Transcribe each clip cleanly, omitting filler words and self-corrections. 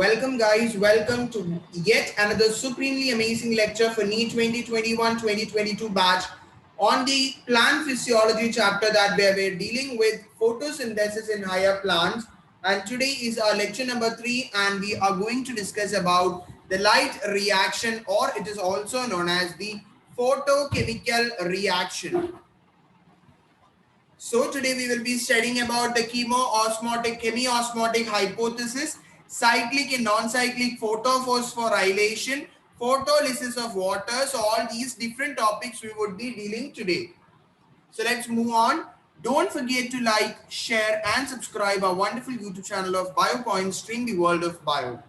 Welcome guys, welcome to yet another supremely amazing lecture for Neet 2021-2022 batch on the plant physiology chapter that where we're dealing with photosynthesis in higher plants. And today is our lecture number 3 and we are going to discuss about the light reaction, or it is also known as the photochemical reaction. So today we will be studying about the chemiosmotic hypothesis, cyclic and non-cyclic photophosphorylation, photolysis of water. So all these different topics we would be dealing today. So let's move on. Don't forget to like, share and subscribe our wonderful YouTube channel of BioPoint, Stream the World of Bio.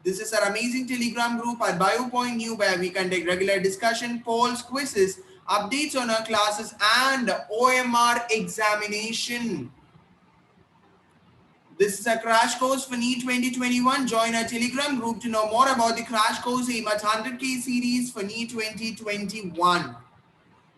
This is our amazing Telegram group at BioPoint New, where we conduct regular discussion, polls, quizzes, updates on our classes and OMR examination. This is a crash course for Neet 2021. Join our Telegram group to know more about the crash course AIMAT 100K series for Neet 2021.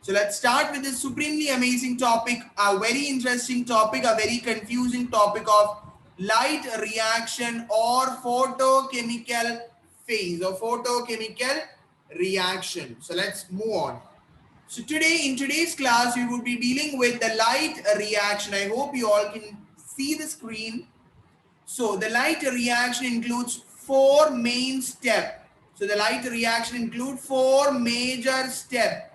So let's start with this supremely amazing topic, a very interesting topic, a very confusing topic of light reaction or photochemical phase or photochemical reaction. So let's move on. So today, in today's class, we will be dealing with the light reaction. I hope you all can see the screen. So the light reaction includes 4 main steps. So the light reaction includes 4 major steps.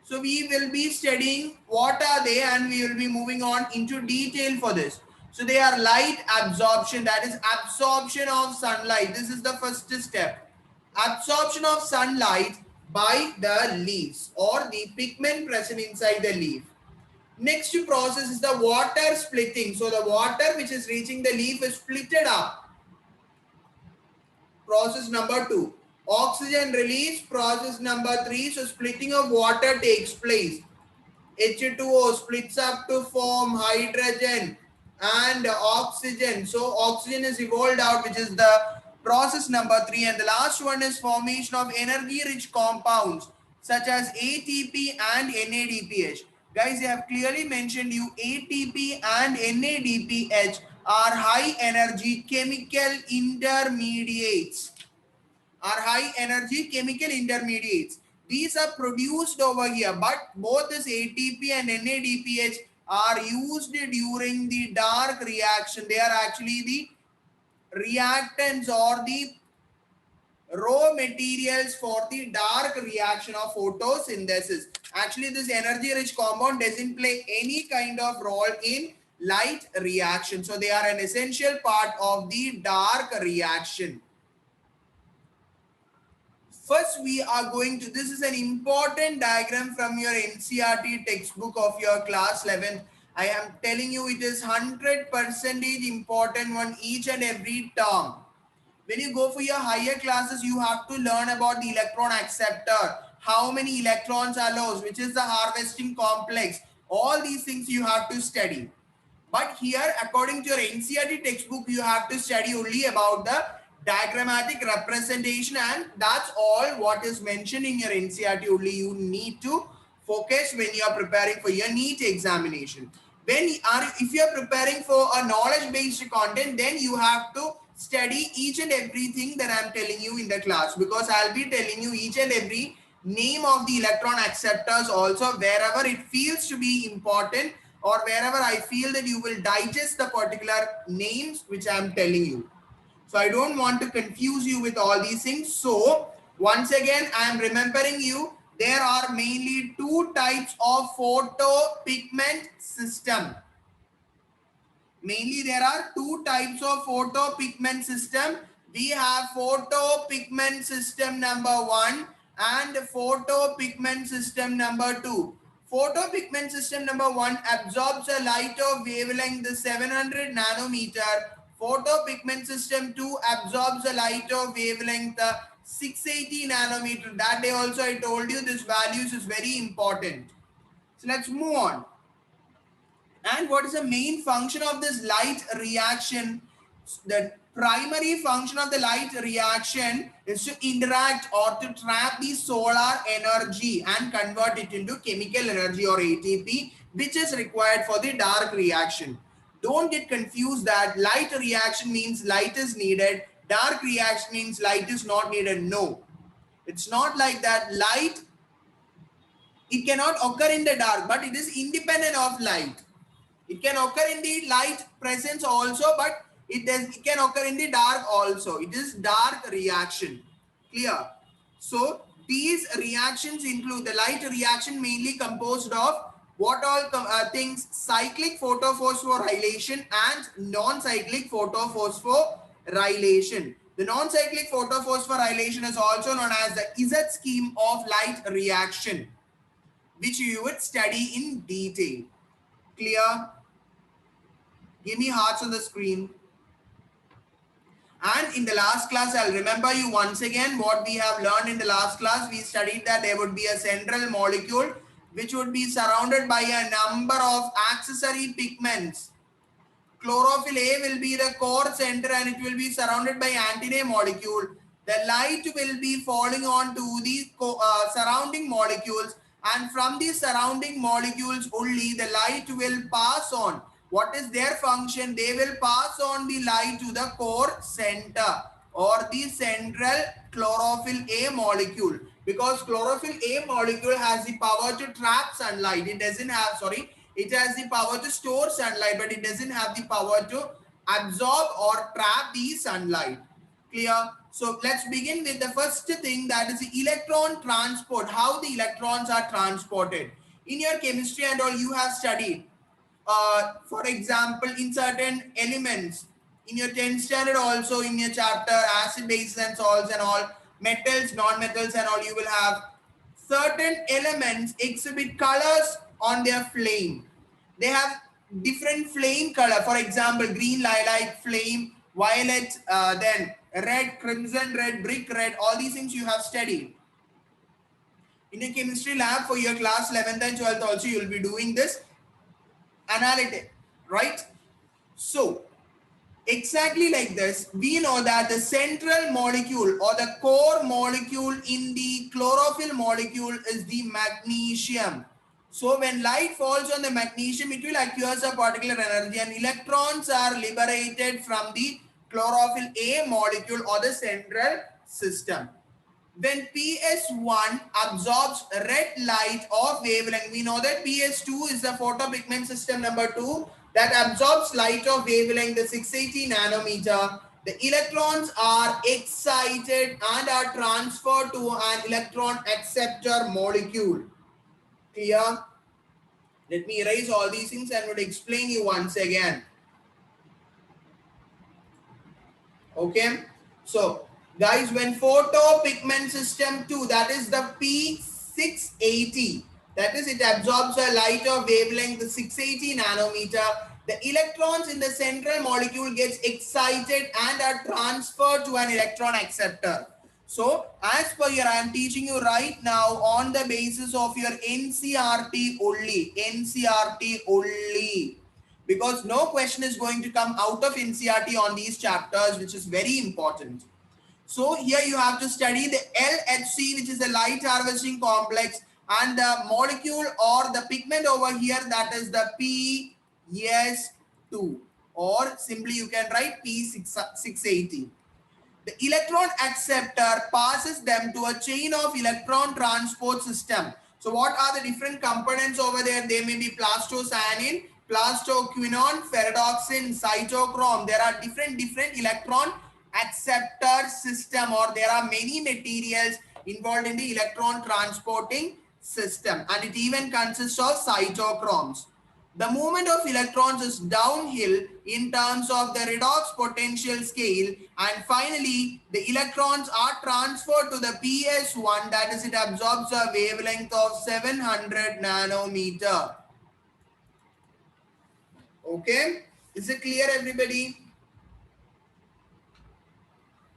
So we will be studying what are they, and we will be moving on into detail for this. So they are light absorption, that is absorption of sunlight. This is the first step. Absorption of sunlight by the leaves or the pigment present inside the leaf. Next process is the water splitting. So the water which is reaching the leaf is splitted up. Process number 2. Oxygen release, process number 3. So splitting of water takes place. H2O splits up to form hydrogen and oxygen. So oxygen is evolved out, which is the process number 3. And the last one is formation of energy rich compounds such as ATP and NADPH. Guys, they have clearly mentioned you ATP and NADPH are high energy chemical intermediates. These are produced over here, but both this ATP and NADPH are used during the dark reaction. They are actually the reactants or the raw materials for the dark reaction of photosynthesis. Actually, this energy rich compound doesn't play any kind of role in light reaction. So they are an essential part of the dark reaction. First, we are going to, this is an important diagram from your NCERT textbook of your class 11th. I am telling you it is 100% important one each and every term. When you go for your higher classes, you have to learn about the electron acceptor, how many electrons are lost, which is the harvesting complex. All these things you have to study. But here, according to your NCERT textbook, you have to study only about the diagrammatic representation, and that's all what is mentioned in your NCERT. Only you need to focus when you are preparing for your NEET examination. If you are preparing for a knowledge-based content, then you have to study each and everything that I am telling you in the class, because I'll be telling you each and every name of the electron acceptors also wherever it feels to be important or wherever I feel that you will digest the particular names which I am telling you. So I don't want to confuse you with all these things. So once again, I am remembering you, there are mainly 2 types of photopigment system. Mainly there are 2 types of photopigment system. We have photopigment system number 1 and photopigment system number 2. Photopigment system number 1 absorbs a light of wavelength 700 nanometer. Photopigment system 2 absorbs a light of wavelength 680 nanometer. That day also I told you this values is very important. So let's move on. And what is the main function of this light reaction? The primary function of the light reaction is to interact or to trap the solar energy and convert it into chemical energy or ATP, which is required for the dark reaction. Don't get confused that light reaction means light is needed. Dark reaction means light is not needed. No, it's not like that. Light, it cannot occur in the dark, but it is independent of light. It can occur in the light presence also, but it can occur in the dark also. It is dark reaction. Clear? So these reactions include the light reaction, mainly composed of what all things: cyclic photophosphorylation and non-cyclic photophosphorylation. The non-cyclic photophosphorylation is also known as the Z scheme of light reaction, which you would study in detail. Clear? Give me hearts on the screen. And in the last class, I'll remember you once again what we have learned in the last class. We studied that there would be a central molecule which would be surrounded by a number of accessory pigments. Chlorophyll A will be the core center and it will be surrounded by antennae molecule. The light will be falling on to the surrounding molecules, and from the surrounding molecules only the light will pass on. What is their function? They will pass on the light to the core center or the central chlorophyll A molecule, because chlorophyll A molecule has the power to trap sunlight. It doesn't have, sorry, it has the power to store sunlight, but it doesn't have the power to absorb or trap the sunlight. Clear? So let's begin with the first thing, that is the electron transport. How the electrons are transported. In your chemistry and all, you have studied, for example, in certain elements, in your 10th standard also, in your chapter acid, bases and salts and all, metals, non-metals and all, you will have certain elements exhibit colors on their flame. They have different flame color. For example, green lilac flame, violet, then red, crimson red, brick red. All these things you have studied. In a chemistry lab for your class 11th and 12th also, you will be doing this analytic, right? So exactly like this, we know that the central molecule or the core molecule in the chlorophyll molecule is the magnesium. So when light falls on the magnesium, it will acquire a particular energy and electrons are liberated from the chlorophyll A molecule or the central system. When PS1 absorbs red light of wavelength, we know that PS2 is the photopigment system number 2 that absorbs light of wavelength, the 680 nanometer. The electrons are excited and are transferred to an electron acceptor molecule. Clear? Let me erase all these things and would explain you once again. Okay, so guys, when photopigment system 2, that is the P680, that is it absorbs a light of wavelength the 680 nanometer, the electrons in the central molecule gets excited and are transferred to an electron acceptor. So as per your, I am teaching you right now on the basis of your NCRT only, because no question is going to come out of NCRT on these chapters, which is very important. So here you have to study the LHC, which is the light harvesting complex, and the molecule or the pigment over here, that is the PS2, or simply you can write P680. The electron acceptor passes them to a chain of electron transport system. So what are the different components over there? They may be plastocyanin, plastoquinone, ferredoxin, cytochrome. There are different electron acceptor system, or there are many materials involved in the electron transporting system, and it even consists of cytochromes. The movement of electrons is downhill in terms of the redox potential scale, and finally the electrons are transferred to the PS1, that is it absorbs a wavelength of 700 nanometer. Okay, is it clear everybody?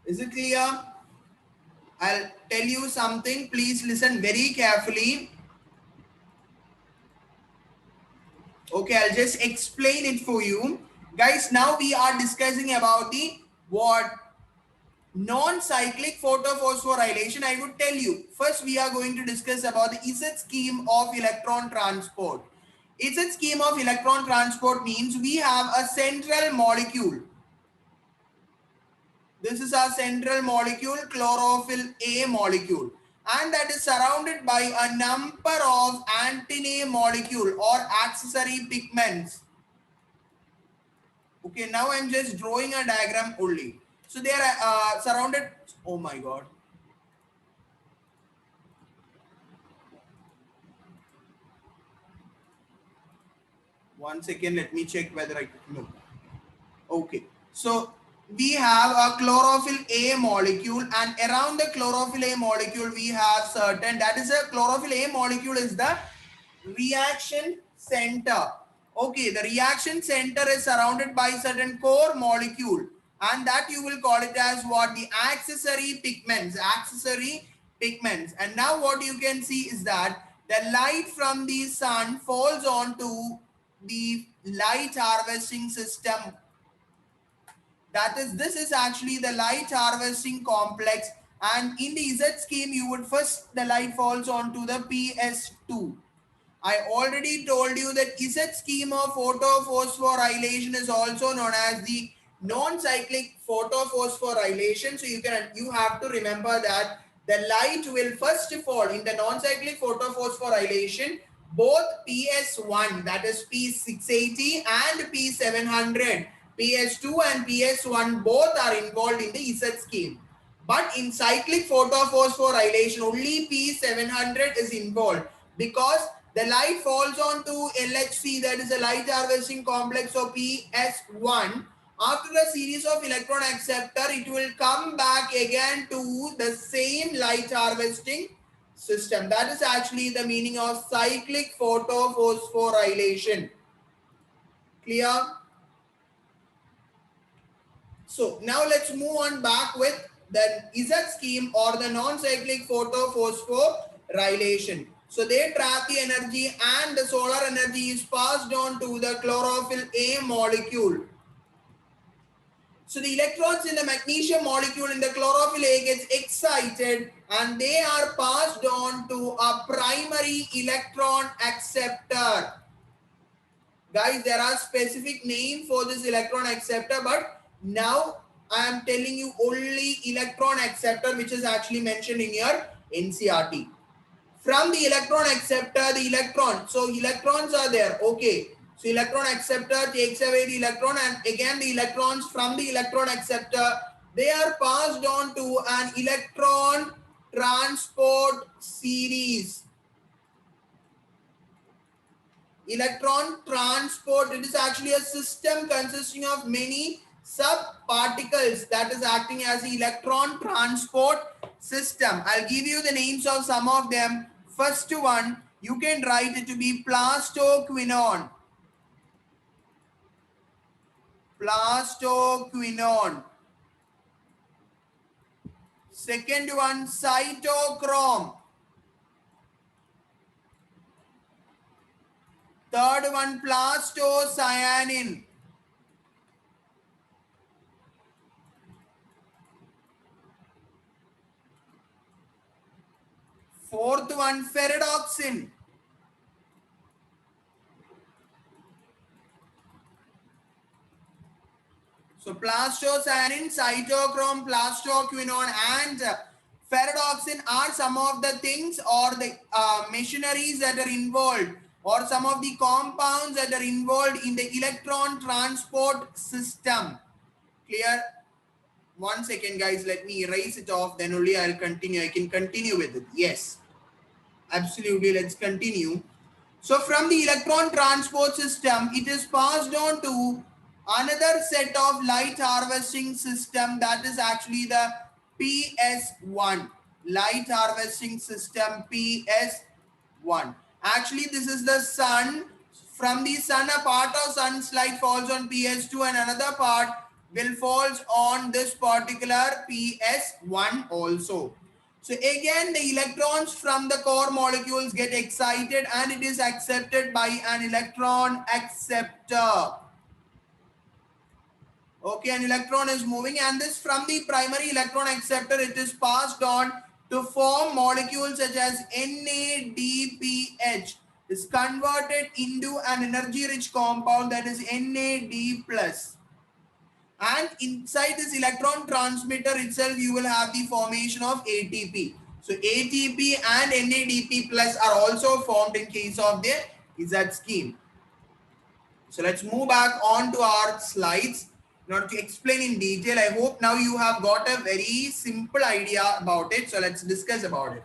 Is it clear? I'll tell you something, please listen very carefully. Okay, I'll just explain it for you. Guys, now we are discussing about the what? Non-cyclic photophosphorylation. I would tell you, first we are going to discuss about the Z scheme of electron transport. Z scheme of electron transport means we have a central molecule. This is our central molecule, chlorophyll A molecule, and that is surrounded by a number of antennae molecule or accessory pigments. Okay, now I'm just drawing a diagram only. So they are surrounded. Oh my god. One second, let me check whether I no. Okay, so we have a chlorophyll A molecule, and around the chlorophyll A molecule we have certain, that is a chlorophyll A molecule is the reaction center. Okay, the reaction center is surrounded by certain core molecule, and that you will call it as what? The accessory pigments. Accessory pigments. And now what you can see is that the light from the sun falls onto the light harvesting system. That is, this is actually the light harvesting complex, and in the Z scheme you would first, the light falls onto the PS2. I already told you that Z scheme of photophosphorylation is also known as the non-cyclic photophosphorylation. So you have to remember that the light will first fall in the non-cyclic photophosphorylation. Both PS1, that is P680, and P700, PS2 and PS1, both are involved in the Z scheme. But in cyclic photophosphorylation, only P700 is involved, because the light falls onto LHC, that is a light harvesting complex of PS1. After a series of electron acceptor, it will come back again to the same light harvesting system. That is actually the meaning of cyclic photophosphorylation. Clear? So now let's move on back with the Z scheme or the non-cyclic photophosphorylation. So they trap the energy, and the solar energy is passed on to the chlorophyll A molecule. So the electrons in the magnesium molecule in the chlorophyll A gets excited, and they are passed on to a primary electron acceptor. Guys, there are specific name for this electron acceptor, but now I am telling you only electron acceptor, which is actually mentioned in your NCRT. From the electron acceptor, the electron, so electrons are there. Okay, so electron acceptor takes away the electron, and again the electrons from the electron acceptor, they are passed on to an electron transport series. Electron transport, it is actually a system consisting of many sub-particles that is acting as the electron transport system. I'll give you the names of some of them. First one, you can write it to be plastoquinone. Plastoquinone. Second one, cytochrome. Third one, plastocyanin. Fourth one, ferredoxin. So plastocyanin, cytochrome, plastoquinone, and ferredoxin are some of the things or the machineries that are involved, or some of the compounds that are involved in the electron transport system. Clear? One second, guys. Let me erase it off. Then only I'll continue. I can continue with it. Yes, absolutely. Let's continue. So from the electron transport system, it is passed on to another set of light harvesting system, that is actually the PS1. Light harvesting system PS1. Actually, this is the sun. From the sun, a part of sun's light falls on PS2, and another part will falls on this particular PS1 also. So again, the electrons from the core molecules get excited, and it is accepted by an electron acceptor. Okay, an electron is moving, and this from the primary electron acceptor, it is passed on to form molecules such as NADPH. Is converted into an energy rich compound, that is NAD+. And inside this electron transmitter itself, you will have the formation of ATP. So ATP and NADP plus are also formed in case of the Z scheme. So let's move back on to our slides in order to explain in detail. I hope now you have got a very simple idea about it. So let's discuss about it.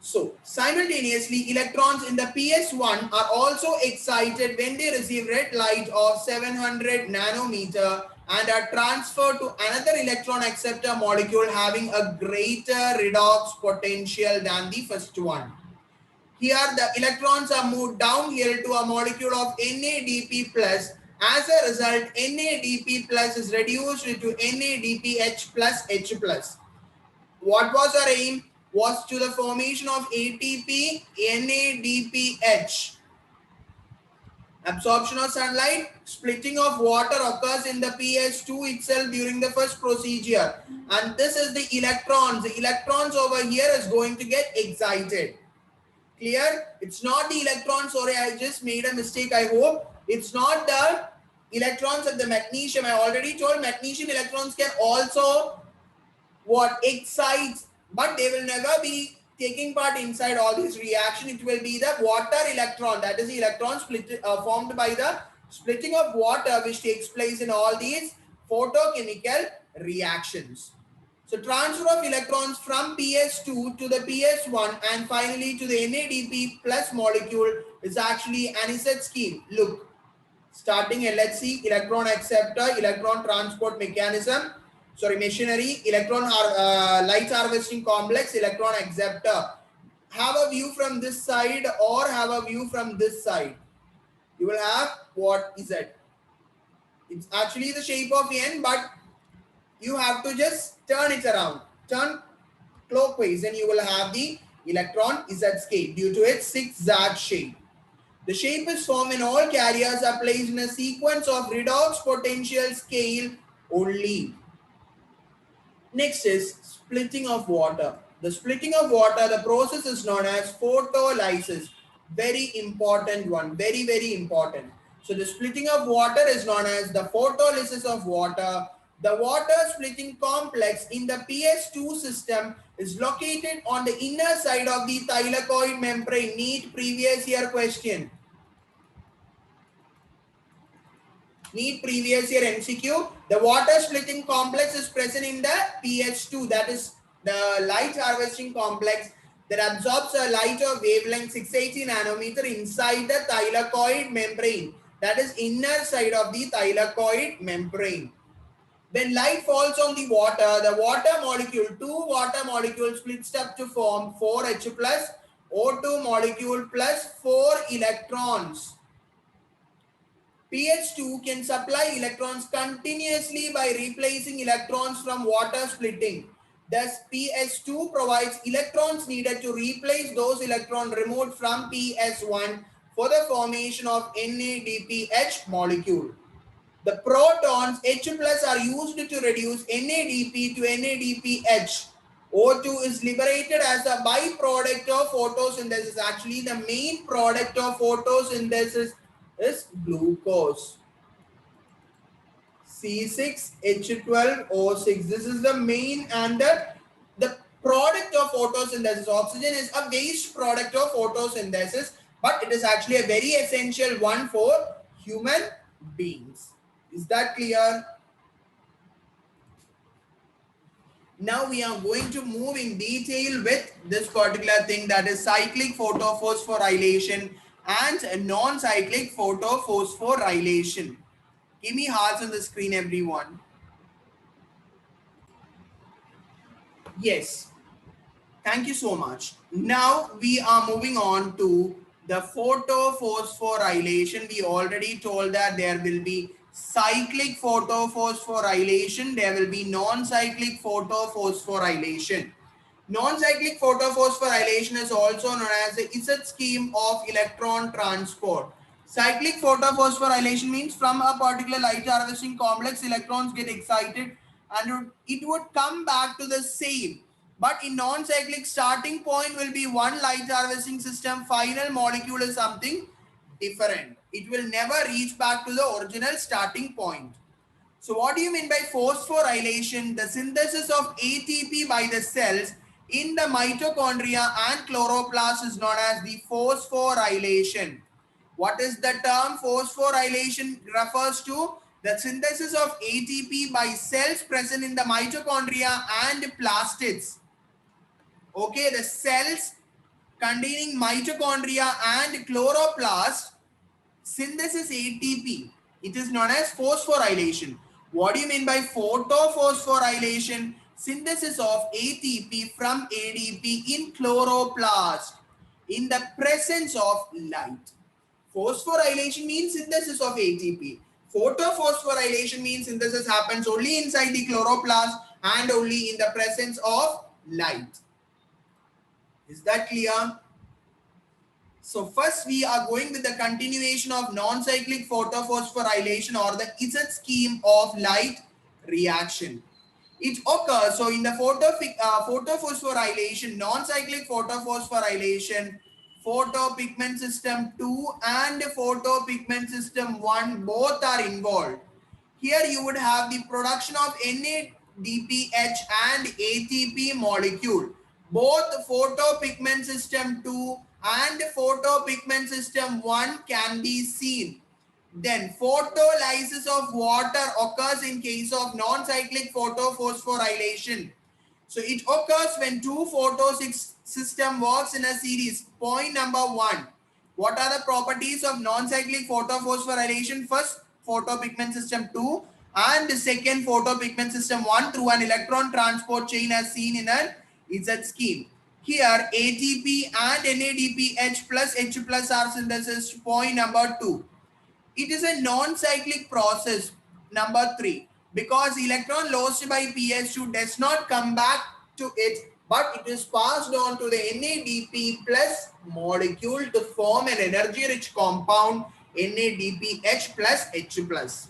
So simultaneously, electrons in the PS1 are also excited when they receive red light of 700 nanometer and are transferred to another electron acceptor molecule having a greater redox potential than the first one. Here the electrons are moved down here to a molecule of NADP plus. As a result, NADP plus is reduced to NADPH plus H plus. What was our aim? Was to the formation of ATP, NADPH. Absorption of sunlight, splitting of water occurs in the PS2 itself during the first procedure. And this is the electrons. The electrons over here is going to get excited. Clear? It's not the electrons. Sorry, I just made a mistake, I hope. It's not the electrons of the magnesium. I already told magnesium electrons can also excites, but they will never be taking part inside all these reactions. It will be the water electron, that is the electron split formed by the splitting of water, which takes place in all these photochemical reactions. So transfer of electrons from PS2 to the PS1 and finally to the NADP plus molecule is actually an Z scheme. Look, starting LHC, electron acceptor, electron transport mechanism, machinery, electron light harvesting complex, electron acceptor. Have a view from this side or have a view from this side. You will have what is it? It's actually the shape of N, but you have to just turn it around. Turn clockwise and you will have the electron Z scale due to its zigzag shape. The shape is formed when all carriers are placed in a sequence of redox potential scale only. Next is splitting of water. The splitting of water, the process is known as photolysis. Very important one, very, very important. So the splitting of water is known as the photolysis of water. The water splitting complex in the PS2 system is located on the inner side of the thylakoid membrane. Neet previous year question. Neet previous year MCQ. The water splitting complex is present in the PS2, that is the light harvesting complex that absorbs a light of wavelength 680 nanometer inside the thylakoid membrane, that is inner side of the thylakoid membrane. When light falls on the water molecule, two water molecules splits up to form 4H plus O2 molecule plus 4 electrons. pH2 can supply electrons continuously by replacing electrons from water splitting. Thus, pH2 provides electrons needed to replace those electrons removed from pH1 for the formation of NADPH molecule. The protons H plus are used to reduce NADP to NADPH. O2 is liberated as a byproduct of photosynthesis. Actually, the main product of photosynthesis is glucose. C6H12O6. This is the main and the product of photosynthesis. Oxygen is a waste product of photosynthesis, but it is actually a very essential one for human beings. Is that clear? Now we are going to move in detail with this particular thing, that is cyclic photophosphorylation and non-cyclic photophosphorylation. Give me hearts on the screen, everyone. Yes. Thank you so much. Now we are moving on to the photophosphorylation. We already told that there will be cyclic photophosphorylation. There will be non-cyclic photophosphorylation. Non-cyclic photophosphorylation is also known as the Z scheme of electron transport. Cyclic photophosphorylation means from a particular light harvesting complex, electrons get excited and it would come back to the same. But in non-cyclic, starting point will be one light harvesting system, final molecule is something different. It will never reach back to the original starting point. So what do you mean by phosphorylation? The synthesis of ATP by the cells in the mitochondria and chloroplast is known as the phosphorylation. What is the term phosphorylation refers to? The synthesis of ATP by cells present in the mitochondria and plastids. Okay, the cells containing mitochondria and chloroplast synthesis ATP. It is known as phosphorylation. What do you mean by photophosphorylation? Synthesis of ATP from ADP in chloroplast in the presence of light. Phosphorylation means synthesis of ATP. Photophosphorylation means synthesis happens only inside the chloroplast and only in the presence of light. Is that clear? So first we are going with the continuation of non-cyclic photophosphorylation or the Z scheme of light reaction. It occurs, so in the photophosphorylation, non-cyclic photophosphorylation, photopigment system 2 and photopigment system 1 both are involved. Here you would have the production of NADPH and ATP molecule. Both photopigment system 2 and photopigment system 1 can be seen. Then photolysis of water occurs in case of non-cyclic photophosphorylation. So it occurs when two photo system works in a series. Point number 1. What are the properties of non-cyclic photophosphorylation? First, photopigment system 2 and the second photopigment system 1 through an electron transport chain as seen in an Z scheme. Here ATP and NADPH plus H plus are synthesis. Point number 2. It is a non-cyclic process. Number 3. Because electron lost by PS2 does not come back to it, but it is passed on to the NADP plus molecule to form an energy-rich compound NADPH plus H plus.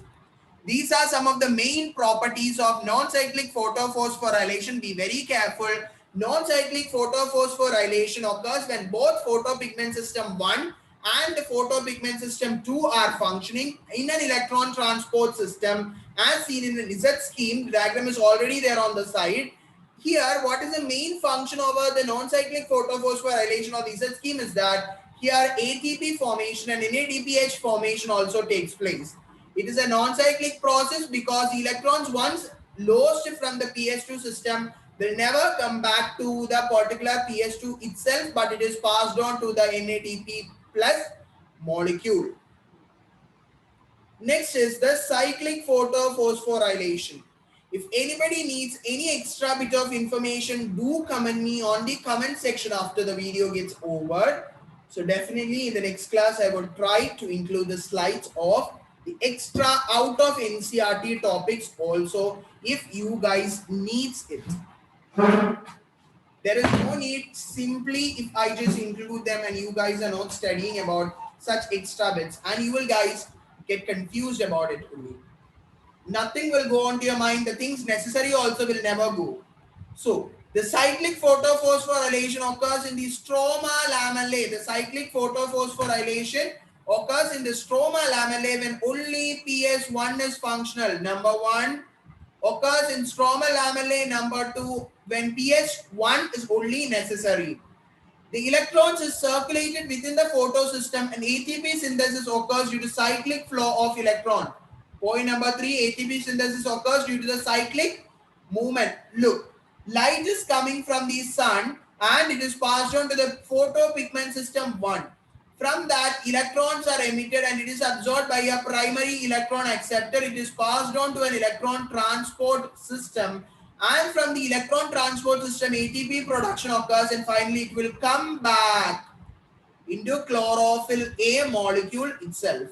These are some of the main properties of non-cyclic photophosphorylation. Be very careful. Non-cyclic photophosphorylation occurs when both photopigment system 1 and photopigment system 2 are functioning in an electron transport system as seen in the Z scheme. The diagram is already there on the side. Here, what is the main function over the non-cyclic photophosphorylation of the Z scheme is that here ATP formation and NADPH formation also takes place. It is a non-cyclic process because electrons once lost from the PS2 system will never come back to the particular PS2 itself, but it is passed on to the NADP plus molecule. Next is the cyclic photophosphorylation. If anybody needs any extra bit of information, do comment me on the comment section after the video gets over. So definitely in the next class, I will try to include the slides of the extra out of NCERT topics also if you guys needs it. There is no need simply if I just include them and you guys are not studying about such extra bits and you will guys get confused about it only. Nothing will go on to your mind. The things necessary also will never go. So the cyclic photophosphorylation occurs in the stroma lamellae. The cyclic photophosphorylation occurs in the stroma lamellae when only PS1 is functional. Number 1 occurs in stroma lamellae. Number 2 when PS1 is only necessary. The electrons is circulated within the photosystem and ATP synthesis occurs due to cyclic flow of electron. Point number 3, ATP synthesis occurs due to the cyclic movement. Look, light is coming from the sun and it is passed on to the photopigment system 1. From that, electrons are emitted and it is absorbed by a primary electron acceptor. It is passed on to an electron transport system. And from the electron transport system, ATP production occurs and finally it will come back into chlorophyll A molecule itself.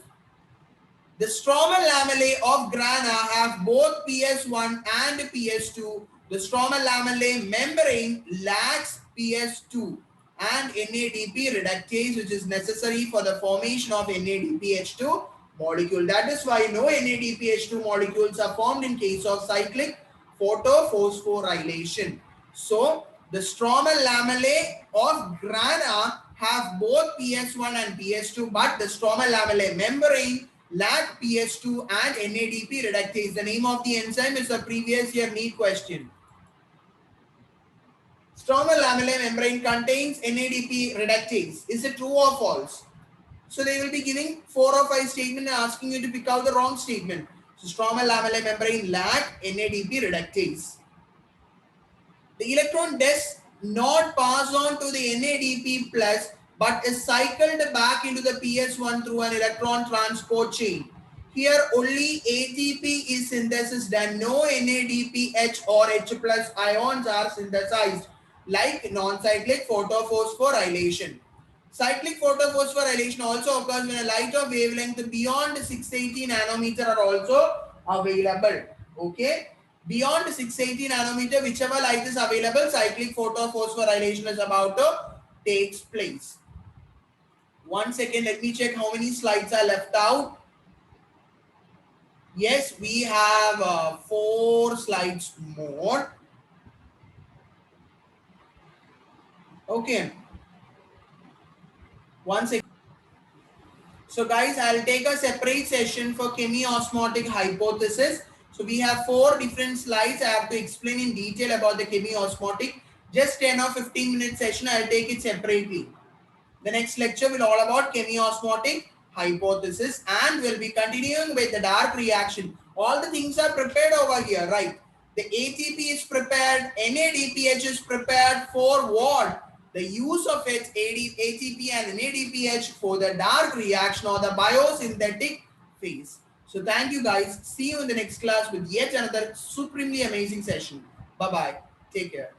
The stromal lamellae of grana have both PS1 and PS2. The stromal lamellae membrane lacks PS2 and NADP reductase, which is necessary for the formation of NADPH2 molecule. That is why no NADPH2 molecules are formed in case of cyclic photophosphorylation. So the stromal lamellae of grana have both PS1 and PS2, but the stromal lamellae membrane lac PS2 and NADP reductase. The name of the enzyme is a previous year Neet question. Stromal lamellar membrane contains NADP reductase. Is it true or false? So they will be giving 4 or 5 statements and asking you to pick out the wrong statement. So stromal lamellar membrane lack NADP reductase. The electron does not pass on to the NADP plus but is cycled back into the PS1 through an electron transport chain. Here only ATP is synthesized and no NADPH or H plus ions are synthesized like non-cyclic photophosphorylation. Cyclic photophosphorylation also occurs when a light of wavelength beyond 680 nanometer are also available. Okay. Beyond 680 nanometer, whichever light is available, cyclic photophosphorylation is about to takes place. 1 second, let me check how many slides are left out. Yes, we have 4 slides more. Okay. 1 second. So guys, I'll take a separate session for chemiosmotic hypothesis. So we have 4 different slides. I have to explain in detail about the chemiosmotic. Just 10 or 15 minute session. I'll take it separately. The next lecture will all about chemiosmotic hypothesis and we'll be continuing with the dark reaction. All the things are prepared over here, right? The ATP is prepared, NADPH is prepared for what? The use of its ATP and NADPH for the dark reaction or the biosynthetic phase. So thank you guys. See you in the next class with yet another supremely amazing session. Bye-bye. Take care.